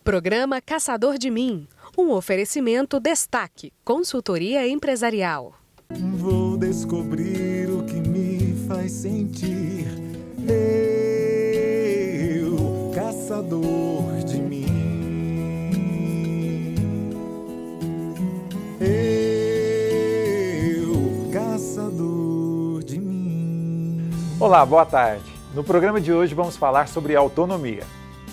Programa Caçador de Mim, um oferecimento Destaque, consultoria empresarial. Vou descobrir o que me faz sentir, eu, caçador de mim. Eu, caçador de mim. Olá, boa tarde. No programa de hoje vamos falar sobre autonomia.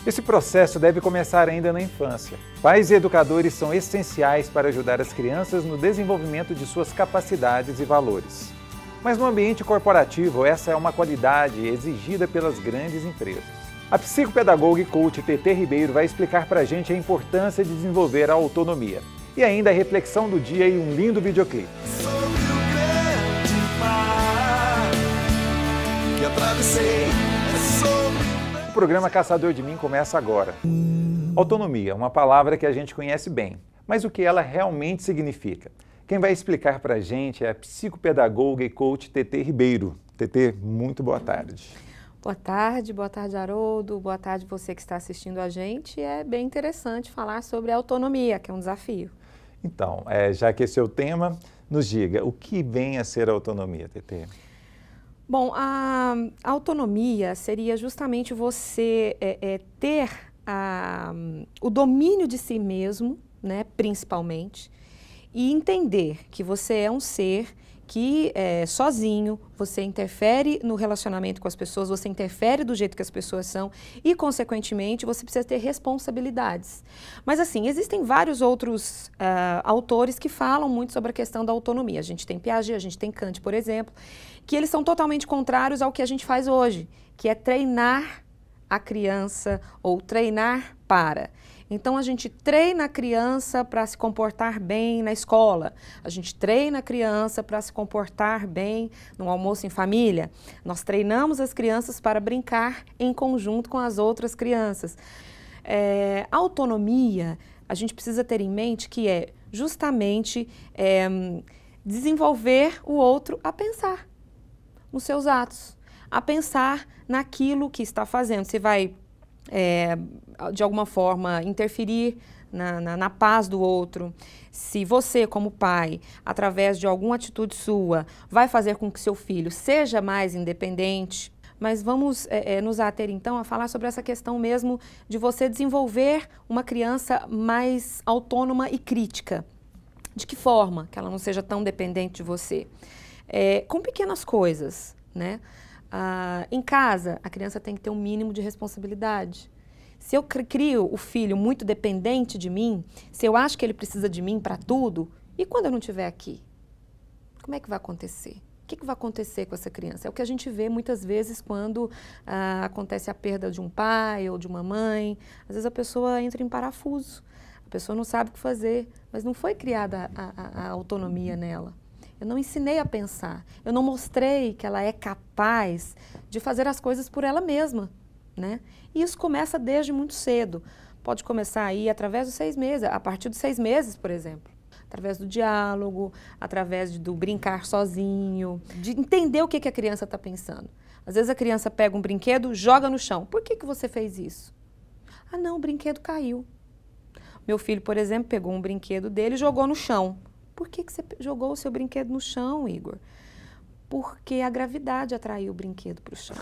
Esse processo deve começar ainda na infância. Pais e educadores são essenciais para ajudar as crianças no desenvolvimento de suas capacidades e valores. Mas no ambiente corporativo, essa é uma qualidade exigida pelas grandes empresas. A psicopedagoga e coach TT Ribeiro vai explicar para a gente a importância de desenvolver a autonomia. E ainda a reflexão do dia e um lindo videoclipe. Sobre o grande mar que atravessei, sobre... O programa Caçador de Mim começa agora. Autonomia, uma palavra que a gente conhece bem, mas o que ela realmente significa? Quem vai explicar para a gente é a psicopedagoga e coach TT Ribeiro. TT, muito boa tarde. Boa tarde, Haroldo, boa tarde você que está assistindo a gente. É bem interessante falar sobre a autonomia, que é um desafio. Então, já que esse é o tema, nos diga, o que vem a ser a autonomia, TT? Bom, a autonomia seria justamente você ter o domínio de si mesmo, né, principalmente, e entender que você é um ser que sozinho, você interfere no relacionamento com as pessoas, você interfere do jeito que as pessoas são e, consequentemente, você precisa ter responsabilidades. Mas, assim, existem vários outros autores que falam muito sobre a questão da autonomia. A gente tem Piaget, a gente tem Kant, por exemplo, que eles são totalmente contrários ao que a gente faz hoje, que é treinar a criança ou treinar para. Então, a gente treina a criança para se comportar bem na escola, a gente treina a criança para se comportar bem no almoço em família, nós treinamos as crianças para brincar em conjunto com as outras crianças. A autonomia, a gente precisa ter em mente que é justamente desenvolver o outro a pensar nos seus atos, a pensar naquilo que está fazendo. Você vai de alguma forma interferir na paz do outro. Se você, como pai, através de alguma atitude sua, vai fazer com que seu filho seja mais independente. Mas vamos nos ater então a falar sobre essa questão mesmo de você desenvolver uma criança mais autônoma e crítica. De que forma? Que ela não seja tão dependente de você. Com pequenas coisas, né? Em casa, a criança tem que ter um mínimo de responsabilidade. Se eu crio o filho muito dependente de mim, se eu acho que ele precisa de mim para tudo, e quando eu não estiver aqui? Como é que vai acontecer? O que vai acontecer com essa criança? É o que a gente vê muitas vezes quando acontece a perda de um pai ou de uma mãe. Às vezes a pessoa entra em parafuso, a pessoa não sabe o que fazer, mas não foi criada a autonomia nela. Eu não ensinei a pensar, eu não mostrei que ela é capaz de fazer as coisas por ela mesma, né? E isso começa desde muito cedo. Pode começar aí através dos 6 meses, a partir dos 6 meses, por exemplo. Através do diálogo, através do brincar sozinho, de entender o que a criança está pensando. Às vezes a criança pega um brinquedo, joga no chão. Por que você fez isso? Ah, não, o brinquedo caiu. Meu filho, por exemplo, pegou um brinquedo dele e jogou no chão. Por que você jogou o seu brinquedo no chão, Igor? Porque a gravidade atraiu o brinquedo para o chão.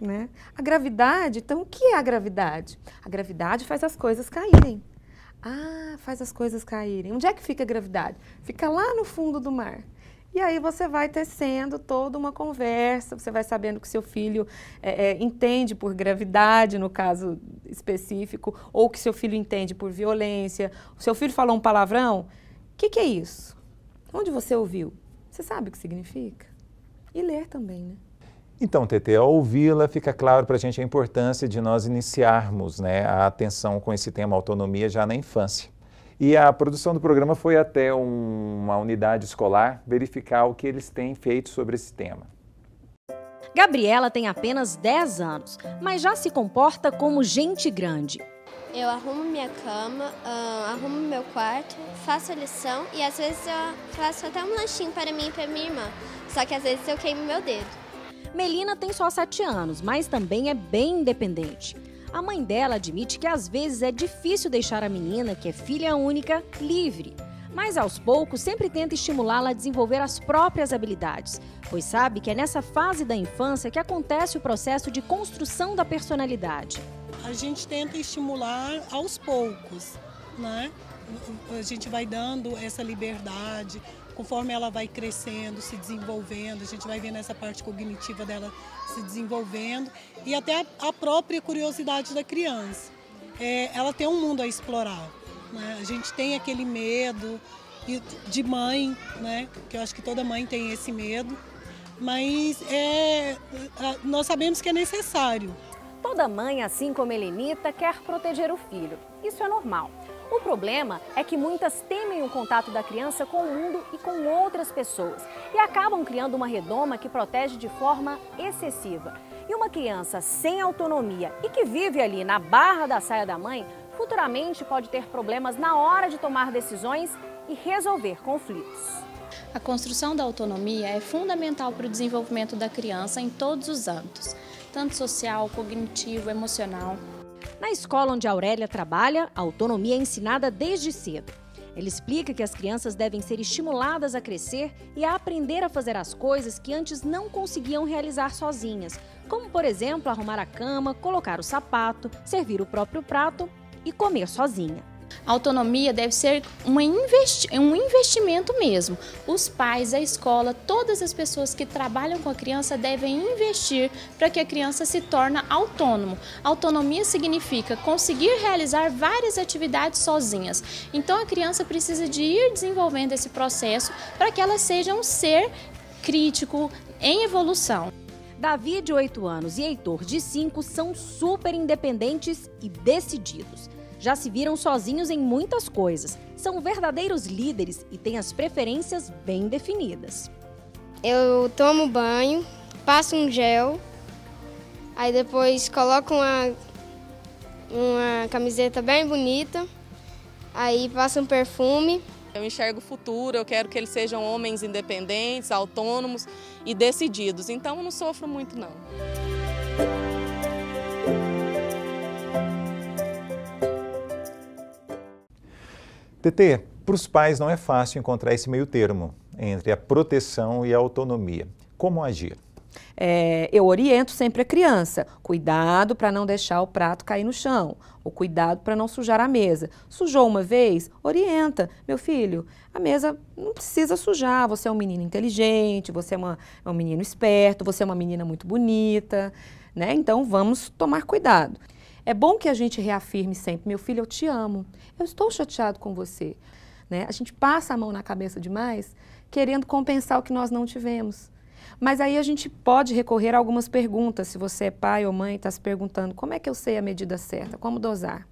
Né? A gravidade, então o que é a gravidade? A gravidade faz as coisas caírem. Faz as coisas caírem. Onde é que fica a gravidade? Fica lá no fundo do mar. E aí você vai tecendo toda uma conversa, você vai sabendo que seu filho entende por gravidade, no caso específico, ou que seu filho entende por violência. O seu filho falou um palavrão? O que é isso? Onde você ouviu? Você sabe o que significa? E ler também, né? Então, TT, ao ouvi-la, fica claro para a gente a importância de nós iniciarmos, né, a atenção com esse tema autonomia já na infância. E a produção do programa foi até uma unidade escolar verificar o que eles têm feito sobre esse tema. Gabriela tem apenas 10 anos, mas já se comporta como gente grande. Eu arrumo minha cama, arrumo meu quarto, faço a lição e às vezes eu faço até um lanchinho para mim e para minha irmã. Só que às vezes eu queimo meu dedo. Melina tem só 7 anos, mas também é bem independente. A mãe dela admite que às vezes é difícil deixar a menina, que é filha única, livre. Mas aos poucos sempre tenta estimulá-la a desenvolver as próprias habilidades, pois sabe que é nessa fase da infância que acontece o processo de construção da personalidade. A gente tenta estimular aos poucos, né? A gente vai dando essa liberdade, conforme ela vai crescendo, se desenvolvendo, a gente vai vendo essa parte cognitiva dela se desenvolvendo e até a própria curiosidade da criança. Ela tem um mundo a explorar, né? A gente tem aquele medo de mãe, né? Que eu acho que toda mãe tem esse medo, mas nós sabemos que é necessário. Toda mãe, assim como Helenita, quer proteger o filho. Isso é normal. O problema é que muitas temem o contato da criança com o mundo e com outras pessoas e acabam criando uma redoma que protege de forma excessiva. E uma criança sem autonomia e que vive ali na barra da saia da mãe, futuramente pode ter problemas na hora de tomar decisões e resolver conflitos. A construção da autonomia é fundamental para o desenvolvimento da criança em todos os âmbitos, tanto social, cognitivo, emocional. Na escola onde a Aurélia trabalha, a autonomia é ensinada desde cedo. Ela explica que as crianças devem ser estimuladas a crescer e a aprender a fazer as coisas que antes não conseguiam realizar sozinhas, como, por exemplo, arrumar a cama, colocar o sapato, servir o próprio prato e comer sozinha. A autonomia deve ser um investimento mesmo. Os pais, a escola, todas as pessoas que trabalham com a criança devem investir para que a criança se torne autônomo. Autonomia significa conseguir realizar várias atividades sozinhas. Então a criança precisa de ir desenvolvendo esse processo para que ela seja um ser crítico em evolução. Davi, de 8 anos, e Heitor, de 5, são super independentes e decididos. Já se viram sozinhos em muitas coisas, são verdadeiros líderes e têm as preferências bem definidas. Eu tomo banho, passo um gel, aí depois coloco uma camiseta bem bonita, aí passo um perfume. Eu enxergo o futuro, eu quero que eles sejam homens independentes, autônomos e decididos, então eu não sofro muito não. Tetê, para os pais não é fácil encontrar esse meio termo entre a proteção e a autonomia. Como agir? Eu oriento sempre a criança, cuidado para não deixar o prato cair no chão, ou cuidado para não sujar a mesa. Sujou uma vez? Orienta. Meu filho, a mesa não precisa sujar, você é um menino inteligente, você é um menino esperto, você é uma menina muito bonita, né? Então vamos tomar cuidado. É bom que a gente reafirme sempre, meu filho, eu te amo, eu estou chateado com você. Né? A gente passa a mão na cabeça demais, querendo compensar o que nós não tivemos. Mas aí a gente pode recorrer a algumas perguntas, se você é pai ou mãe, está se perguntando, como é que eu sei a medida certa, como dosar?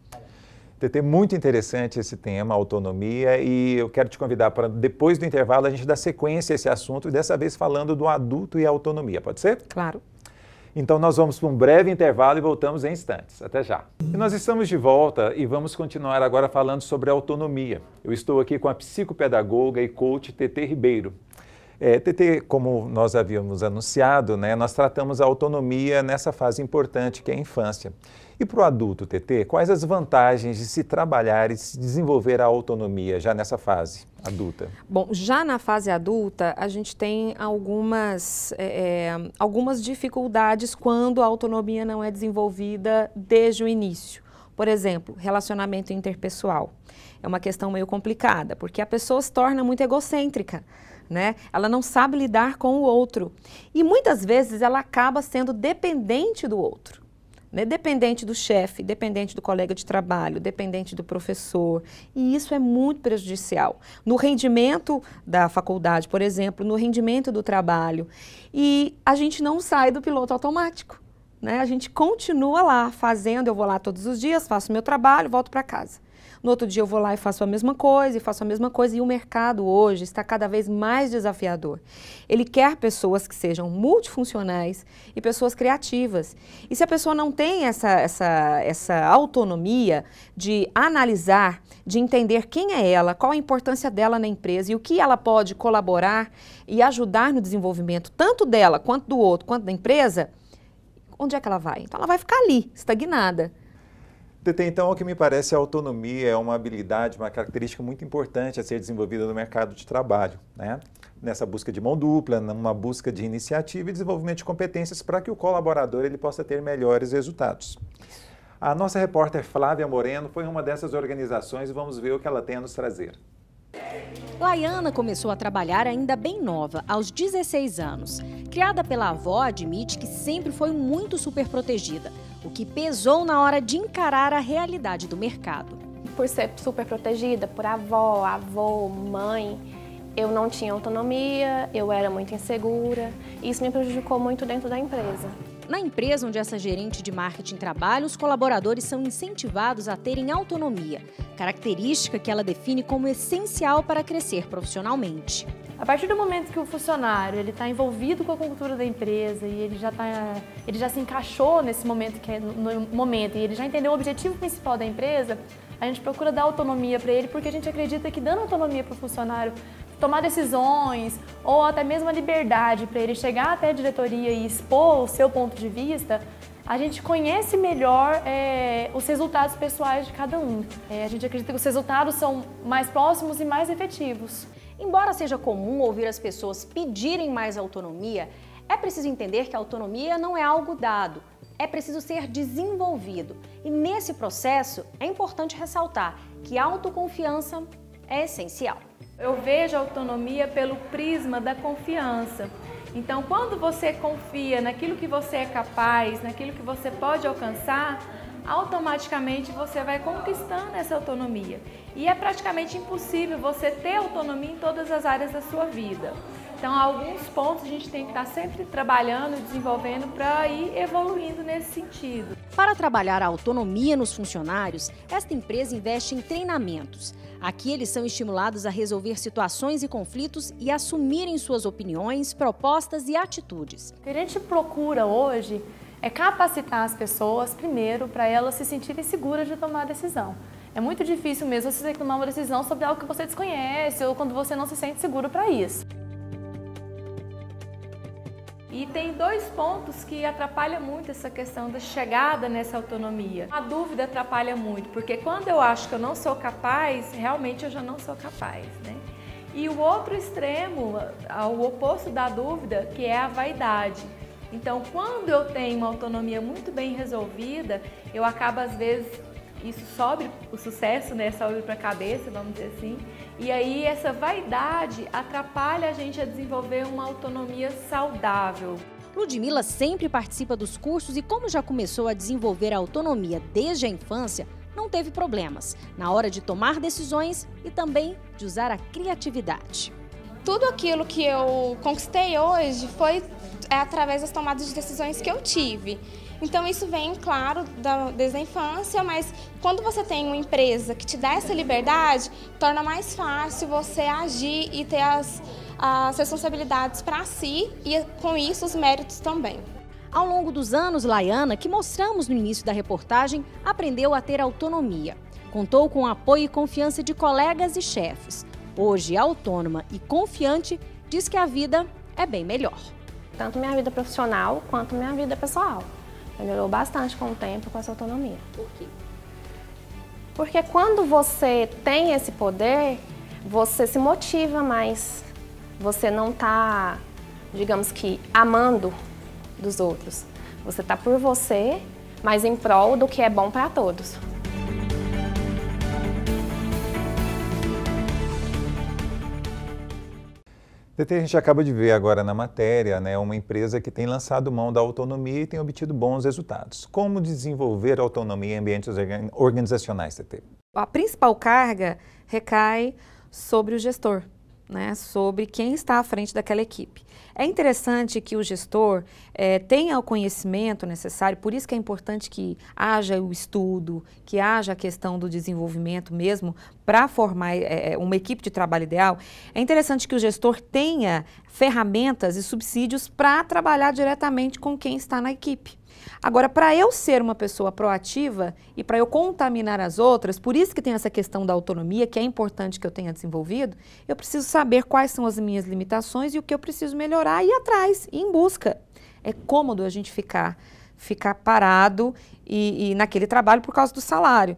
Tetê, muito interessante esse tema, autonomia, e eu quero te convidar para, depois do intervalo, a gente dar sequência a esse assunto, e dessa vez falando do adulto e a autonomia, pode ser? Claro. Então nós vamos para um breve intervalo e voltamos em instantes. Até já. E nós estamos de volta e vamos continuar agora falando sobre autonomia. Eu estou aqui com a psicopedagoga e coach Tetê Ribeiro. Tetê, como nós havíamos anunciado, né, nós tratamos a autonomia nessa fase importante que é a infância. E para o adulto, Tetê, quais as vantagens de se trabalhar e se desenvolver a autonomia já nessa fase adulta? Bom, já na fase adulta, a gente tem algumas dificuldades quando a autonomia não é desenvolvida desde o início. Por exemplo, relacionamento interpessoal. É uma questão meio complicada, porque a pessoa se torna muito egocêntrica. Né? Ela não sabe lidar com o outro. E muitas vezes ela acaba sendo dependente do outro. Né? Dependente do chefe, dependente do colega de trabalho, dependente do professor. E isso é muito prejudicial. No rendimento da faculdade, por exemplo, no rendimento do trabalho. E a gente não sai do piloto automático. Né? A gente continua lá fazendo, eu vou lá todos os dias, faço meu trabalho, volto para casa. No outro dia eu vou lá e faço a mesma coisa, e o mercado hoje está cada vez mais desafiador. Ele quer pessoas que sejam multifuncionais e pessoas criativas. E se a pessoa não tem essa autonomia de analisar, de entender quem é ela, qual a importância dela na empresa e o que ela pode colaborar e ajudar no desenvolvimento tanto dela, quanto do outro, quanto da empresa, onde é que ela vai? Então ela vai ficar ali, estagnada. TT, então, ao que me parece, a autonomia é uma habilidade, uma característica muito importante a ser desenvolvida no mercado de trabalho, né? Nessa busca de mão dupla, numa busca de iniciativa e desenvolvimento de competências para que o colaborador ele possa ter melhores resultados. A nossa repórter Flávia Moreno foi uma dessas organizações e vamos ver o que ela tem a nos trazer. Laiana começou a trabalhar ainda bem nova, aos 16 anos. Criada pela avó, admite que sempre foi muito superprotegida, o que pesou na hora de encarar a realidade do mercado. Por ser super protegida por avó, avô, mãe, eu não tinha autonomia, eu era muito insegura e isso me prejudicou muito dentro da empresa. Na empresa onde essa gerente de marketing trabalha, os colaboradores são incentivados a terem autonomia, característica que ela define como essencial para crescer profissionalmente. A partir do momento que o funcionário está envolvido com a cultura da empresa e ele já se encaixou nesse momento e ele já entendeu o objetivo principal da empresa, a gente procura dar autonomia para ele porque a gente acredita que dando autonomia para o funcionário tomar decisões ou até mesmo a liberdade para ele chegar até a diretoria e expor o seu ponto de vista, a gente conhece melhor os resultados pessoais de cada um. A gente acredita que os resultados são mais próximos e mais efetivos. Embora seja comum ouvir as pessoas pedirem mais autonomia, é preciso entender que a autonomia não é algo dado, é preciso ser desenvolvido. E nesse processo é importante ressaltar que a autoconfiança é essencial. Eu vejo a autonomia pelo prisma da confiança. Então, quando você confia naquilo que você é capaz, naquilo que você pode alcançar, automaticamente você vai conquistando essa autonomia. E é praticamente impossível você ter autonomia em todas as áreas da sua vida. Então, alguns pontos a gente tem que estar sempre trabalhando, desenvolvendo para ir evoluindo nesse sentido. Para trabalhar a autonomia nos funcionários, esta empresa investe em treinamentos. Aqui eles são estimulados a resolver situações e conflitos e assumirem suas opiniões, propostas e atitudes. O que a gente procura hoje é capacitar as pessoas, primeiro, para elas se sentirem seguras de tomar a decisão. É muito difícil mesmo você tomar uma decisão sobre algo que você desconhece ou quando você não se sente seguro para isso. E tem dois pontos que atrapalham muito essa questão da chegada nessa autonomia. A dúvida atrapalha muito, porque quando eu acho que eu não sou capaz, realmente eu já não sou capaz, né? E o outro extremo, o oposto da dúvida, que é a vaidade. Então, quando eu tenho uma autonomia muito bem resolvida, eu acabo às vezes, isso sobe o sucesso, né? Sobe para a cabeça, vamos dizer assim. E aí essa vaidade atrapalha a gente a desenvolver uma autonomia saudável. Ludmila sempre participa dos cursos e como já começou a desenvolver a autonomia desde a infância, não teve problemas na hora de tomar decisões e também de usar a criatividade. Tudo aquilo que eu conquistei hoje foi através das tomadas de decisões que eu tive. Então isso vem, claro, desde a infância, mas quando você tem uma empresa que te dá essa liberdade, torna mais fácil você agir e ter as responsabilidades para si e com isso os méritos também. Ao longo dos anos, Laiana, que mostramos no início da reportagem, aprendeu a ter autonomia. Contou com o apoio e confiança de colegas e chefes. Hoje, autônoma e confiante, diz que a vida é bem melhor. Tanto minha vida profissional quanto minha vida pessoal. Melhorou bastante com o tempo, com essa autonomia. Por quê? Porque quando você tem esse poder, você se motiva mais. Você não está, digamos que, amando dos outros. Você está por você, mas em prol do que é bom para todos. TT, a gente acaba de ver agora na matéria, né, uma empresa que tem lançado mão da autonomia e tem obtido bons resultados. Como desenvolver autonomia em ambientes organizacionais, TT? A principal carga recai sobre o gestor, né, sobre quem está à frente daquela equipe. É interessante que o gestor tenha o conhecimento necessário, por isso que é importante que haja o estudo, que haja a questão do desenvolvimento mesmo, para formar uma equipe de trabalho ideal. É interessante que o gestor tenha ferramentas e subsídios para trabalhar diretamente com quem está na equipe. Agora, para eu ser uma pessoa proativa e para eu contaminar as outras, por isso que tem essa questão da autonomia, que é importante que eu tenha desenvolvido, eu preciso saber quais são as minhas limitações e o que eu preciso melhorar e ir atrás, ir em busca. É cômodo a gente ficar ficar parado e naquele trabalho por causa do salário.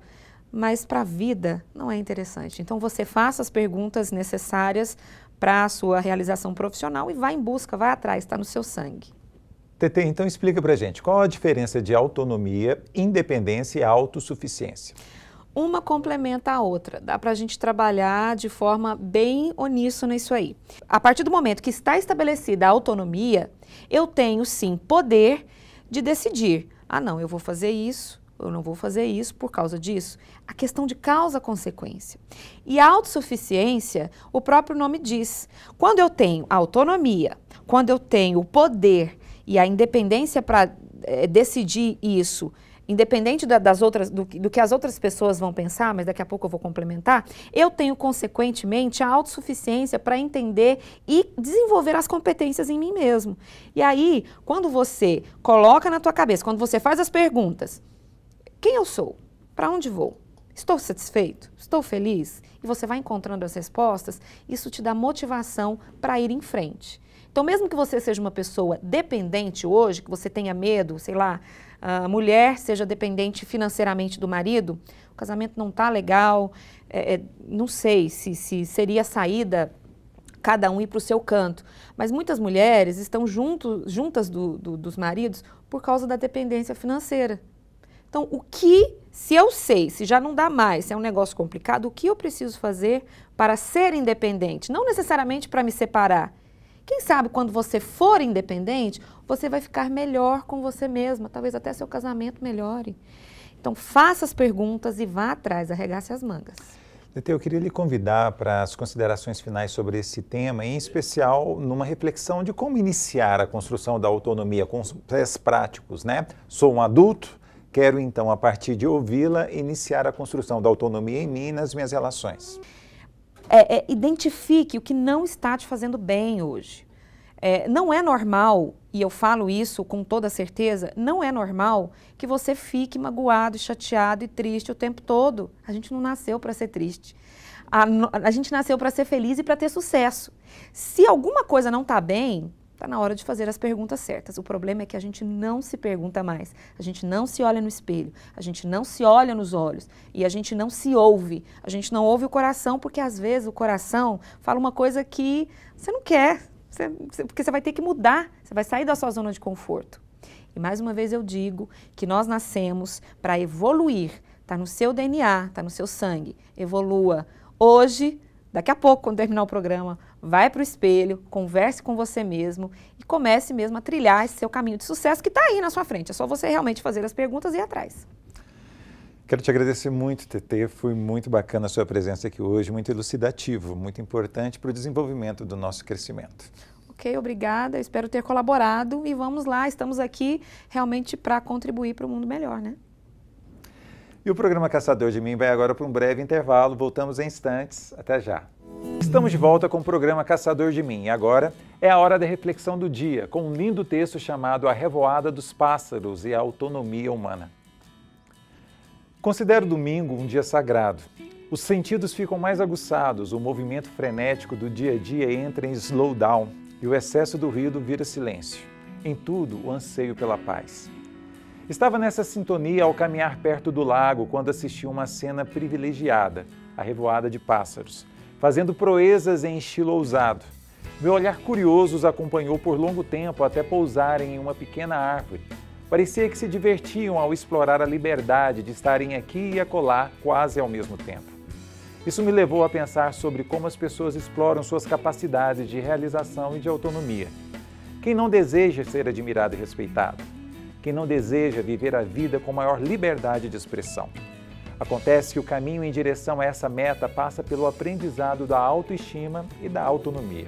Mas para a vida não é interessante. Então você faça as perguntas necessárias para a sua realização profissional e vá em busca, vai atrás, está no seu sangue. Tetê, então explica para a gente, qual a diferença de autonomia, independência e autossuficiência? Uma complementa a outra, dá para a gente trabalhar de forma bem uníssona isso aí. A partir do momento que está estabelecida a autonomia, eu tenho sim poder de decidir, não, eu vou fazer isso, eu não vou fazer isso por causa disso. A questão de causa-consequência. E a autossuficiência, o próprio nome diz, quando eu tenho a autonomia, quando eu tenho o poder e a independência para decidir isso, independente do que as outras pessoas vão pensar, mas daqui a pouco eu vou complementar, eu tenho, consequentemente, a autossuficiência para entender e desenvolver as competências em mim mesmo. E aí, quando você coloca na tua cabeça, quando você faz as perguntas, quem eu sou? Para onde vou? Estou satisfeito? Estou feliz? E você vai encontrando as respostas, isso te dá motivação para ir em frente. Então, mesmo que você seja uma pessoa dependente hoje, que você tenha medo, sei lá, a mulher seja dependente financeiramente do marido, o casamento não está legal, não sei se seria a saída cada um ir para o seu canto. Mas muitas mulheres estão juntas dos maridos por causa da dependência financeira. Então, se eu sei, se já não dá mais, se é um negócio complicado, o que eu preciso fazer para ser independente? Não necessariamente para me separar. Quem sabe quando você for independente, você vai ficar melhor com você mesma, talvez até seu casamento melhore. Então, faça as perguntas e vá atrás, arregace as mangas. Tetê, eu queria lhe convidar para as considerações finais sobre esse tema, em especial numa reflexão de como iniciar a construção da autonomia com os pés práticos, né? Sou um adulto, quero então, a partir de ouvi-la, iniciar a construção da autonomia em mim e nas minhas relações. Identifique o que não está te fazendo bem hoje. Não é normal, e eu falo isso com toda certeza, não é normal que você fique magoado, chateado e triste o tempo todo. A gente não nasceu para ser triste. A gente nasceu para ser feliz e para ter sucesso. Se alguma coisa não está bem, está na hora de fazer as perguntas certas. O problema é que a gente não se pergunta mais, a gente não se olha no espelho, a gente não se olha nos olhos e a gente não se ouve. A gente não ouve o coração porque às vezes o coração fala uma coisa que você não quer, porque você vai ter que mudar, você vai sair da sua zona de conforto. E mais uma vez eu digo que nós nascemos para evoluir, está no seu DNA, está no seu sangue. Evolua hoje. Daqui a pouco, quando terminar o programa, vai para o espelho, converse com você mesmo e comece mesmo a trilhar esse seu caminho de sucesso que está aí na sua frente. É só você realmente fazer as perguntas e ir atrás. Quero te agradecer muito, Tetê. Foi muito bacana a sua presença aqui hoje, muito elucidativo, muito importante para o desenvolvimento do nosso crescimento. Ok, obrigada. Eu espero ter colaborado e vamos lá, estamos aqui realmente para contribuir para um mundo melhor, né? E o programa Caçador de Mim vai agora para um breve intervalo. Voltamos em instantes. Até já. Estamos de volta com o programa Caçador de Mim. E agora é a hora da reflexão do dia, com um lindo texto chamado A Revoada dos Pássaros e a Autonomia Humana. Considero domingo um dia sagrado. Os sentidos ficam mais aguçados, o movimento frenético do dia a dia entra em slowdown e o excesso do ruído vira silêncio. Em tudo, o anseio pela paz. Estava nessa sintonia ao caminhar perto do lago quando assisti uma cena privilegiada, a revoada de pássaros, fazendo proezas em estilo ousado. Meu olhar curioso os acompanhou por longo tempo até pousarem em uma pequena árvore. Parecia que se divertiam ao explorar a liberdade de estarem aqui e acolá quase ao mesmo tempo. Isso me levou a pensar sobre como as pessoas exploram suas capacidades de realização e de autonomia. Quem não deseja ser admirado e respeitado? Quem não deseja viver a vida com maior liberdade de expressão? Acontece que o caminho em direção a essa meta passa pelo aprendizado da autoestima e da autonomia.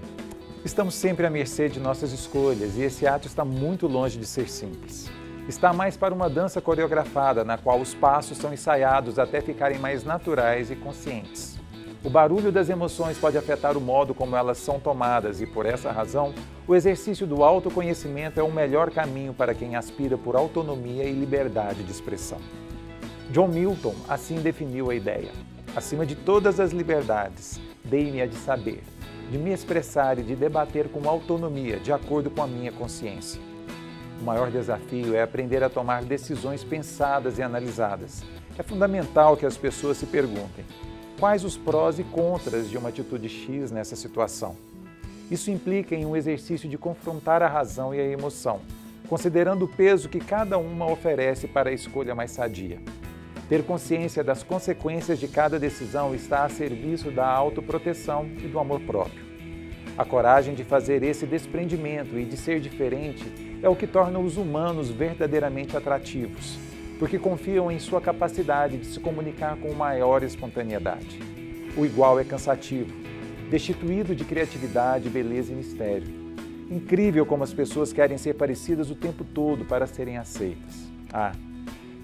Estamos sempre à mercê de nossas escolhas e esse ato está muito longe de ser simples. Está mais para uma dança coreografada, na qual os passos são ensaiados até ficarem mais naturais e conscientes. O barulho das emoções pode afetar o modo como elas são tomadas e, por essa razão, o exercício do autoconhecimento é o melhor caminho para quem aspira por autonomia e liberdade de expressão. John Milton assim definiu a ideia. Acima de todas as liberdades, dei-me a de saber, de me expressar e de debater com autonomia, de acordo com a minha consciência. O maior desafio é aprender a tomar decisões pensadas e analisadas. É fundamental que as pessoas se perguntem: quais os prós e contras de uma atitude X nessa situação? Isso implica em um exercício de confrontar a razão e a emoção, considerando o peso que cada uma oferece para a escolha mais sadia. Ter consciência das consequências de cada decisão está a serviço da autoproteção e do amor próprio. A coragem de fazer esse desprendimento e de ser diferente é o que torna os humanos verdadeiramente atrativos, porque confiam em sua capacidade de se comunicar com maior espontaneidade. O igual é cansativo, destituído de criatividade, beleza e mistério. Incrível como as pessoas querem ser parecidas o tempo todo para serem aceitas. Ah,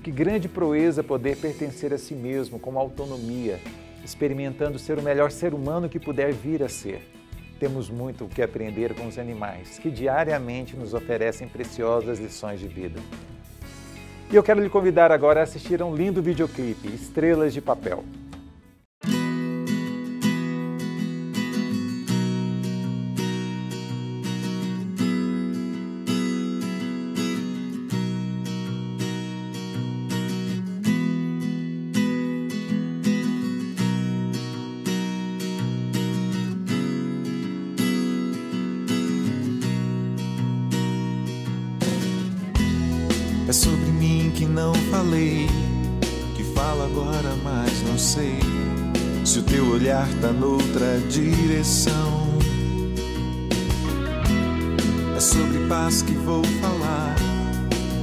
que grande proeza poder pertencer a si mesmo com autonomia, experimentando ser o melhor ser humano que puder vir a ser. Temos muito o que aprender com os animais, que diariamente nos oferecem preciosas lições de vida. E eu quero lhe convidar agora a assistir a um lindo videoclipe, Estrelas de Papel. É sobre mim que não falei, que falo agora, mas não sei se o teu olhar tá noutra direção. É sobre paz que vou falar,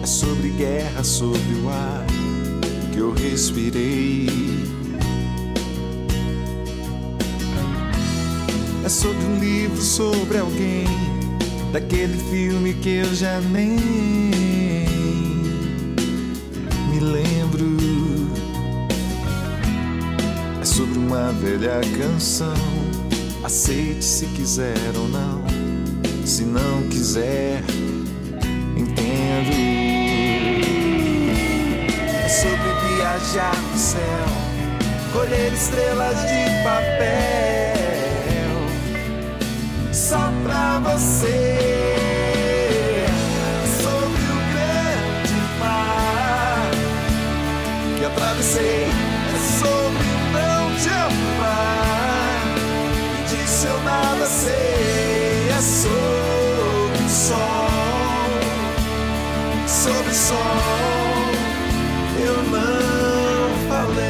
é sobre guerra, sobre o ar que eu respirei. É sobre um livro, sobre alguém, daquele filme que eu já nem me lembro. É sobre uma velha canção, aceite se quiser ou não, se não quiser, entendo. É sobre viajar no céu, colher estrelas de papel, só pra você. Atravessei, é sobre não te amar, e disso eu nada sei. É sobre o sol, sobre o sol, eu não falei.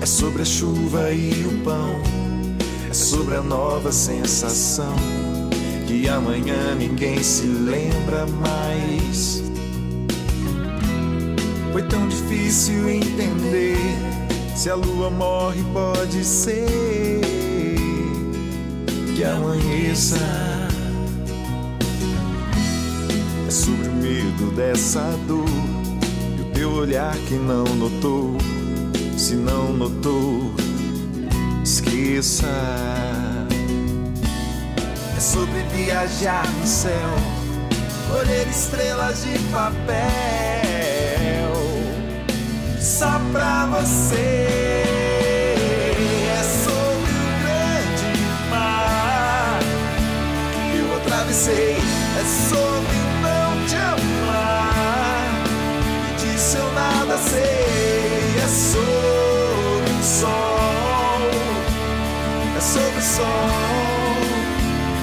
É sobre a chuva e o pão, é sobre a nova sensação que amanhã ninguém se lembra mais. Foi tão difícil entender, se a lua morre pode ser que amanheça. É sobre o medo dessa dor e o teu olhar que não notou, se não notou, esqueça. É sobre viajar no céu, colher estrelas de papel, só pra você. É sobre o grande mar que eu atravessei, é sobre não te amar, e disso eu nada sei. É sobre o sol, é sobre o sol,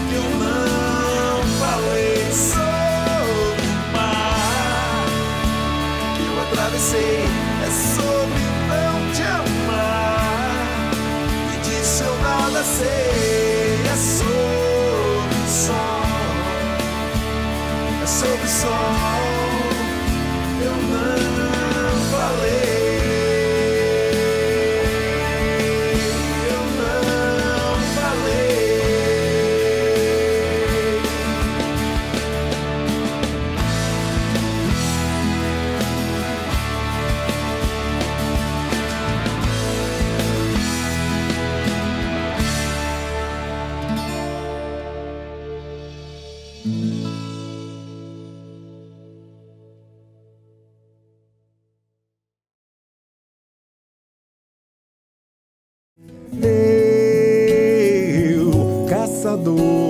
que eu não falei. Sobre o mar que eu atravessei, é sobre não te amar, e disso eu nada sei. É sobre o sol, é sobre o sol, eu não falei. dor.